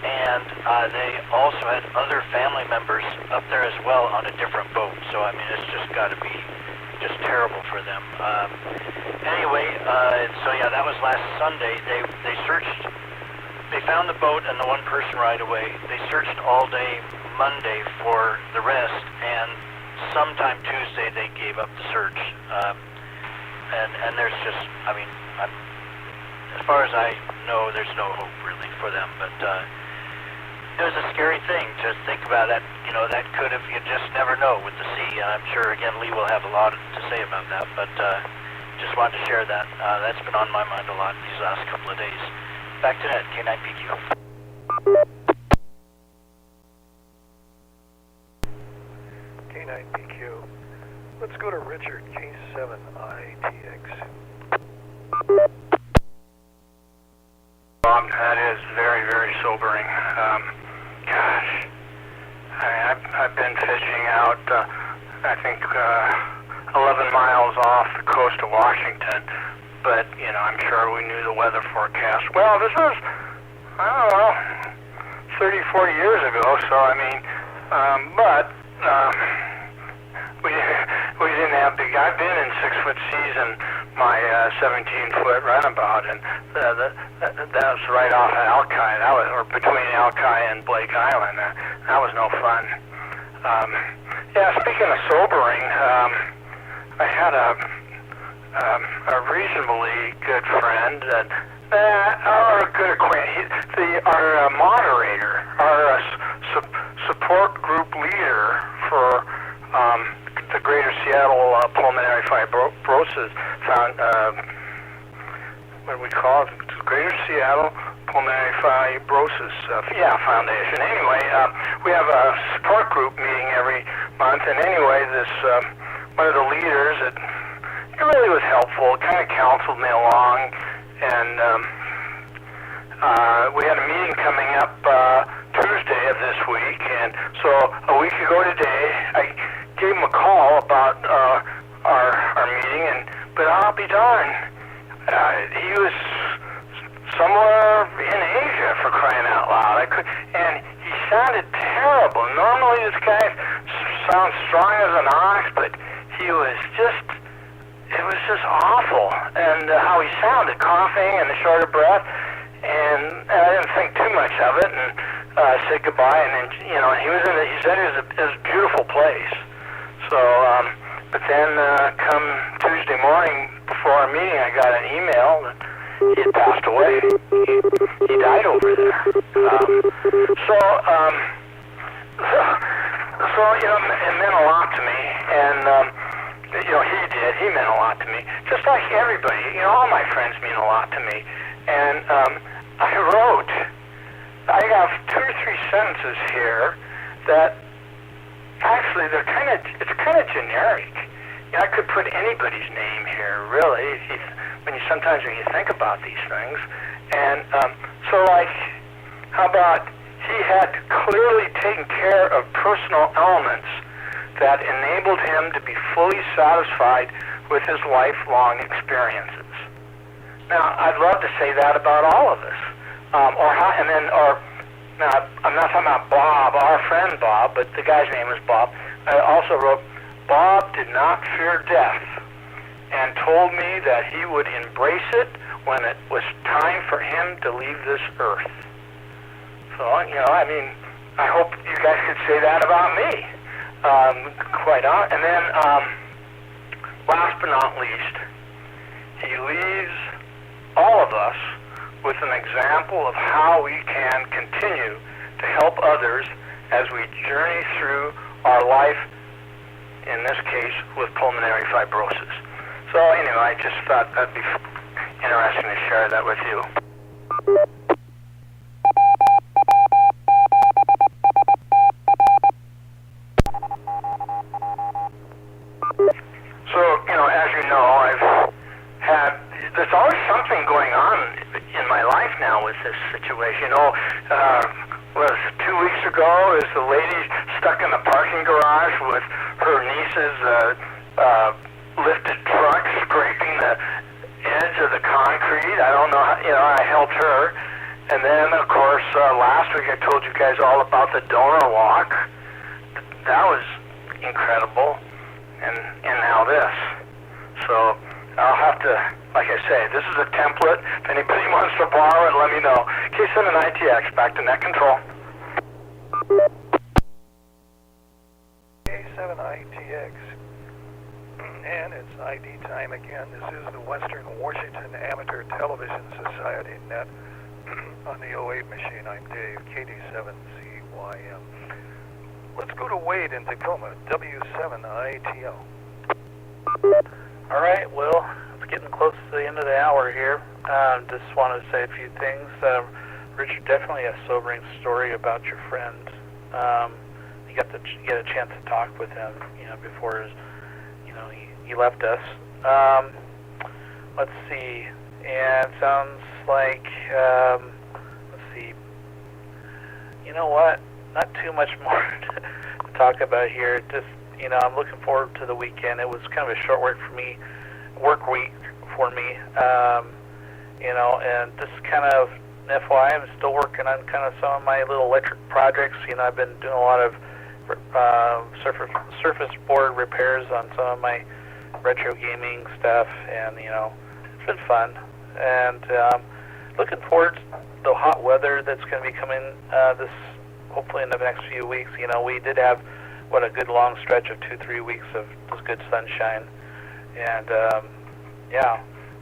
Speaker 5: and they also had other family members up there as well on a different boat. So I mean, it's just got to be just terrible for them. That was last Sunday. They searched. They found the boat and the one person right away. They searched all day Monday for the rest, and sometime Tuesday they gave up the search. And there's just, as far as I know, there's no hope really for them. But it was a scary thing to think about. That that could have, you just never know with the sea. And I'm sure again Lee will have a lot to say about that. But just wanted to share that. That's been on my mind a lot these last couple of days. Back to Ned, K9PQ.
Speaker 1: K9PQ. Let's go to Richard, K7ATS.
Speaker 8: Bob, that is very, very sobering. Gosh, I've been fishing out, I think, 11 miles off the coast of Washington, but, I'm sure we knew the weather forecast. Well, this was, 30, 40 years ago, so, we didn't have big. I've been in 6-foot seas in my 17-foot runabout, and that was right off of Alki. Or between Alki and Blake Island. That was no fun. Speaking of sobering, I had a reasonably good friend or a good acquaintance. Our moderator, our support group leader for the Greater Seattle Pulmonary Fibrosis what do we call it? Greater Seattle Pulmonary Fibrosis Foundation. Anyway, we have a support group meeting every month, and anyway, this one of the leaders, it really was helpful. It kind of counseled me along, and we had a meeting coming up Tuesday of this week, and so a week ago today, I gave him a call about our meeting, but I'll be darned, he was somewhere in Asia, for crying out loud. And he sounded terrible. Normally this guy sounds strong as an ox, but it was just awful. And how he sounded, coughing and a short of breath. And I didn't think too much of it, and said goodbye. And then, he said it was a beautiful place. So, but then come Tuesday morning before our meeting, I got an email that he had passed away. He died over there. It meant a lot to me, and he did. He meant a lot to me, just like everybody. All my friends mean a lot to me. And I have 2 or 3 sentences here that actually it's kind of generic. I could put anybody's name here, really, sometimes when you think about these things. And how about he had clearly taken care of personal elements that enabled him to be fully satisfied with his lifelong experiences. Now, I'd love to say that about all of us. Now, I'm not talking about Bob, our friend Bob, but the guy's name is Bob. I also wrote, Bob did not fear death and told me that he would embrace it when it was time for him to leave this earth. So, I hope you guys could say that about me. Quite honest. And then, last but not least, he leaves all of us with an example of how we can continue to help others as we journey through our life, in this case, with pulmonary fibrosis. So anyway, I just thought that'd be interesting to share that with you. So, as you know, there's always something going on in my life now with this situation. Was 2 weeks ago, is the lady stuck in the parking garage with her niece's lifted truck scraping the edge of the concrete. I don't know how, I helped her. And then, of course, last week I told you guys all about the donor walk. That was incredible. And now this. So I'll have to, like I say, this is a template. If anybody wants to borrow it, let me know. K7ITX, back to net control.
Speaker 1: K7ITX. And it's ID time again. This is the Western Washington Amateur Television Society net on the 08 machine. I'm Dave, KD7CYM. Let's go to Wade in Tacoma, W7ATS.
Speaker 6: All right, well, it's getting close to the end of the hour here. Just wanted to say a few things. Richard, definitely a sobering story about your friend. You got to get a chance to talk with him, before he left us. Let's see. And it sounds like, let's see. You know what? Not too much more to talk about here. Just, I'm looking forward to the weekend. It was kind of a short work week for me. And just kind of FYI, I'm still working on kind of some of my little electric projects. I've been doing a lot of surface board repairs on some of my retro gaming stuff, and it's been fun. And looking forward to the hot weather that's going to be coming hopefully in the next few weeks. We did have a good long stretch of 2-3 weeks of just good sunshine, and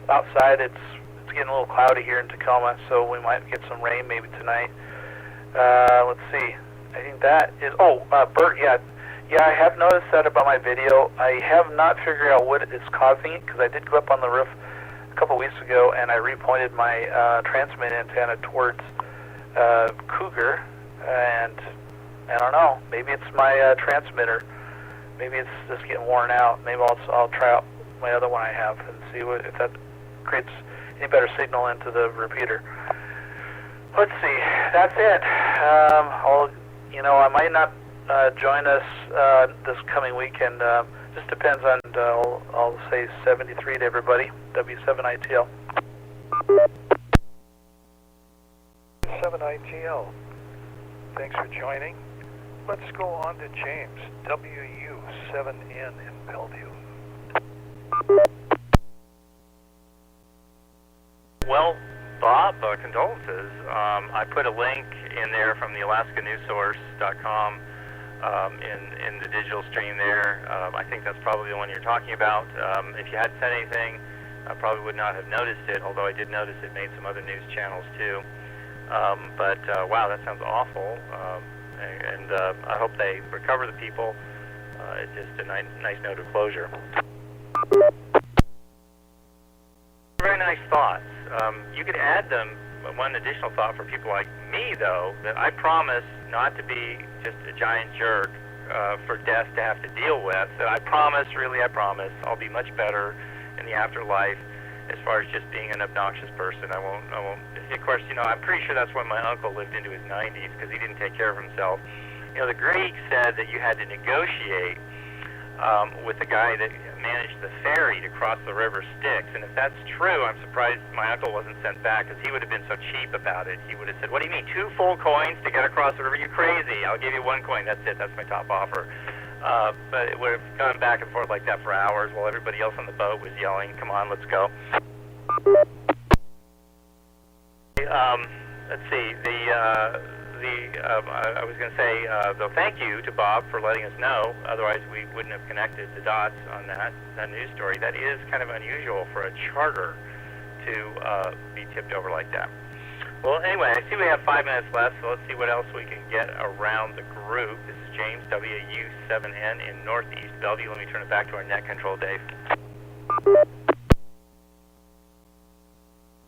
Speaker 6: outside it's getting a little cloudy here in Tacoma, so we might get some rain maybe tonight. Let's see. I think that is. Bert. Yeah. I have noticed that about my video. I have not figured out what is causing it, because I did go up on the roof a couple weeks ago and I repointed my transmit antenna towards Cougar, and I don't know. Maybe it's my transmitter. Maybe it's just getting worn out. Maybe I'll try out my other one I have and see if that creates any better signal into the repeater. Let's see. That's it. I might not join us this coming weekend. Just depends on. I'll say 73 to everybody. W7ITL.
Speaker 1: 7ITL. Thanks for joining. Let's go on to James, WU7N in Bellevue.
Speaker 7: Well, Bob, condolences. I put a link in there from the AlaskaNewsSource.com in the digital stream there. I think that's probably the one you're talking about. If you hadn't said anything, I probably would not have noticed it, although I did notice it made some other news channels too. Wow, that sounds awful. And I hope they recover the people. It's just a nice note of closure. Very nice thoughts. You could add them. One additional thought for people like me, though, that I promise not to be just a giant jerk for death to have to deal with. That I promise, I'll be much better in the afterlife as far as just being an obnoxious person. I won't. Of course, I'm pretty sure that's when my uncle lived into his 90s, because he didn't take care of himself. The Greeks said that you had to negotiate with the guy that managed the ferry to cross the river Styx. And if that's true, I'm surprised my uncle wasn't sent back, because he would have been so cheap about it. He would have said, "What do you mean, 2 full coins to get across the river? You crazy? I'll give you 1 coin. That's it. That's my top offer." But it would have gone back and forth like that for hours while everybody else on the boat was yelling, "Come on, let's go." Let's see. I was going to say, though, thank you to Bob for letting us know. Otherwise, we wouldn't have connected the dots on that news story. That is kind of unusual for a charter to be tipped over like that. Well, anyway, I see we have 5 minutes left, so let's see what else we can get around the group. This is James, WW7N in Northeast Bellevue. Let me turn it back to our net control, Dave.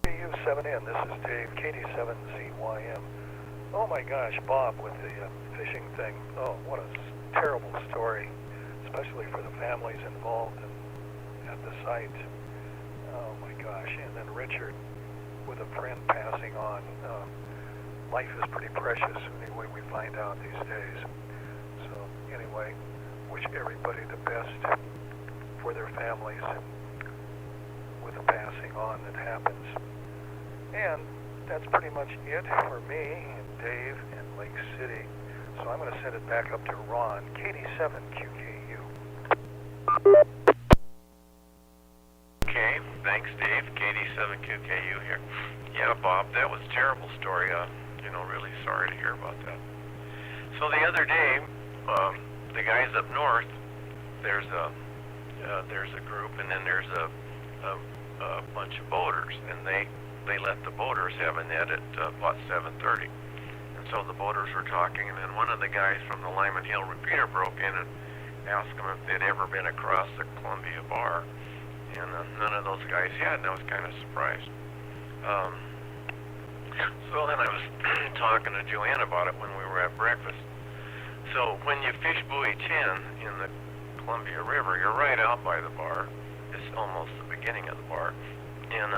Speaker 1: WW7N, this is Dave, KD7ZYM. Oh my gosh, Bob with the fishing thing. Oh, what a terrible story, especially for the families involved at the site. Oh my gosh, and then Richard with a friend passing on. Life is pretty precious anyway, we find out these days. So anyway, wish everybody the best for their families with the passing on that happens. And that's pretty much it for me and Dave in Lake City. So I'm going to send it back up to Ron, KD7QKU.
Speaker 2: Okay, thanks, Dave. KD7QKU here. Yeah, Bob, that was a terrible story. Really sorry to hear about that. So the other day, the guys up north, there's a group, and then there's a bunch of boaters, and they let the boaters have a net at about 7:30. And so the boaters were talking, and then one of the guys from the Lyman Hill repeater broke in and asked them if they'd ever been across the Columbia Bar. And none of those guys had, and I was kind of surprised. So then I was talking to Joanne about it when we were at breakfast. So when you fish buoy 10 in the Columbia River, you're right out by the bar. It's almost the beginning of the bar. And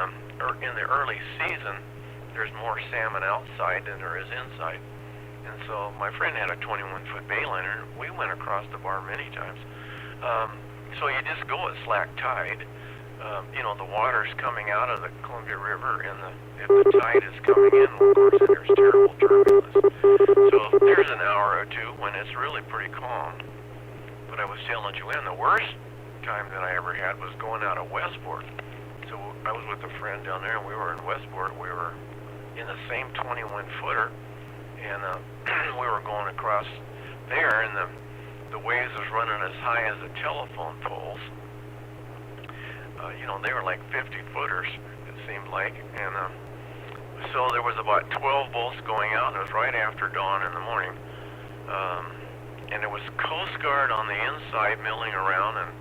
Speaker 2: in the early season, there's more salmon outside than there is inside. And so my friend had a 21-foot bayliner. We went across the bar many times. So you just go at slack tide. The water's coming out of the Columbia River, and if the tide is coming in, of course, then there's terrible turbulence. So there's an hour or two when it's really pretty calm. But I was telling Joanne, the worst time that I ever had was going out of Westport. So I was with a friend down there, and we were in Westport. We were in the same 21-footer, and we were going across there, and the waves was running as high as the telephone poles. They were like 50-footers, it seemed like, and so there was about 12 boats going out, and it was right after dawn in the morning, and there was Coast Guard on the inside milling around, and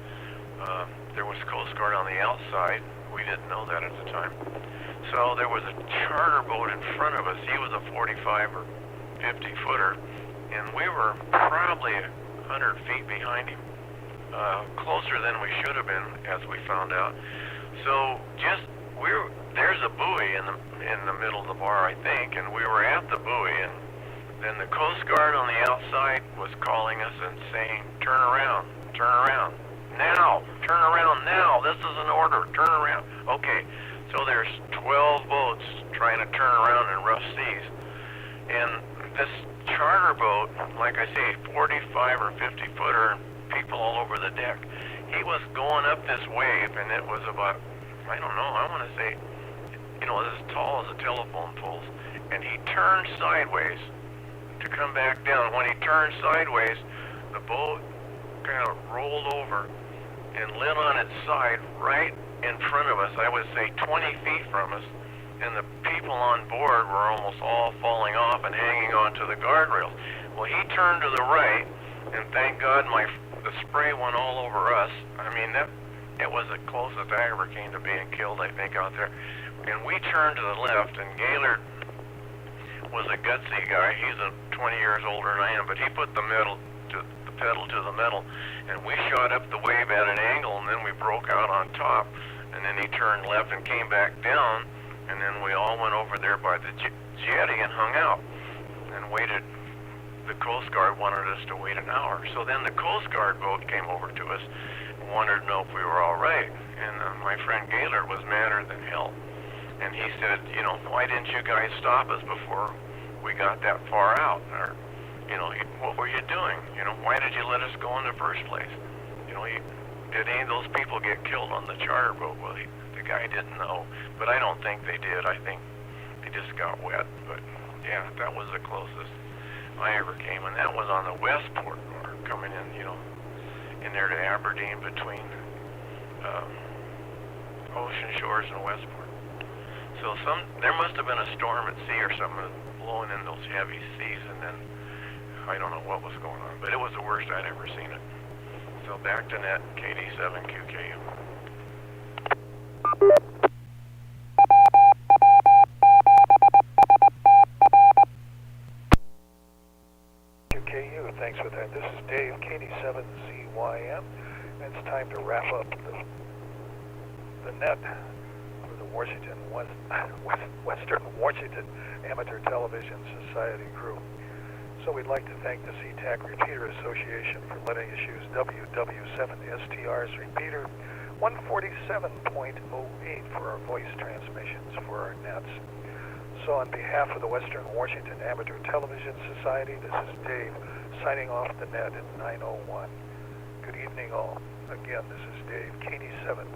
Speaker 2: there was Coast Guard on the outside. We didn't know that at the time. So there was a charter boat in front of us. He was a 45 or 50-footer, and we were probably 100 feet behind him. Closer than we should have been, as we found out. So there's a buoy in the middle of the bar, I think, and we were at the buoy, and then the Coast Guard on the outside was calling us and saying, turn around, now, turn around now, this is an order, turn around. Okay, so there's 12 boats trying to turn around in rough seas, and this charter boat, like I say, 45 or 50-footer, people all over the deck. He was going up this wave, and it was about, I don't know, I want to say, as tall as the telephone poles. And he turned sideways to come back down. When he turned sideways, the boat kind of rolled over and lit on its side right in front of us. I would say 20 feet from us. And the people on board were almost all falling off and hanging onto the guardrails. Well, he turned to the right, and thank God the spray went all over us. I mean, it was the closest I ever came to being killed, I think, out there. And we turned to the left, and Gaylord was a gutsy guy. He's 20 years older than I am, but he put the pedal to the metal, and we shot up the wave at an angle, and then we broke out on top, and then he turned left and came back down, and then we all went over there by the jetty and hung out and waited the Coast Guard wanted us to wait an hour. So then the Coast Guard boat came over to us and wanted to know if we were all right. And my friend Gaylord was madder than hell. And he said, you know, why didn't you guys stop us before we got that far out? Or, you know, what were you doing? You know, why did you let us go in the first place? You know, did any of those people get killed on the charter boat? Well, the guy didn't know, but I don't think they did. I think they just got wet. But yeah, that was the closest I ever came, and that was on the Westport, or coming in, you know, in there to Aberdeen between Ocean Shores and Westport. So there must have been a storm at sea or something blowing in those heavy seas, and then I don't know what was going on, but it was the worst I'd ever seen it. So back to net, KD7QKU.
Speaker 1: QKU, thanks for that. This is Dave, KD7CYM, and it's time to wrap up the net for the Western Washington Amateur Television Society crew. So we'd like to thank the SeaTac Repeater Association for letting us use WW7STR's repeater 147.08 for our voice transmissions for our nets. So on behalf of the Western Washington Amateur Television Society, this is Dave signing off the net at 9:01. Good evening all. Again, this is Dave, KD7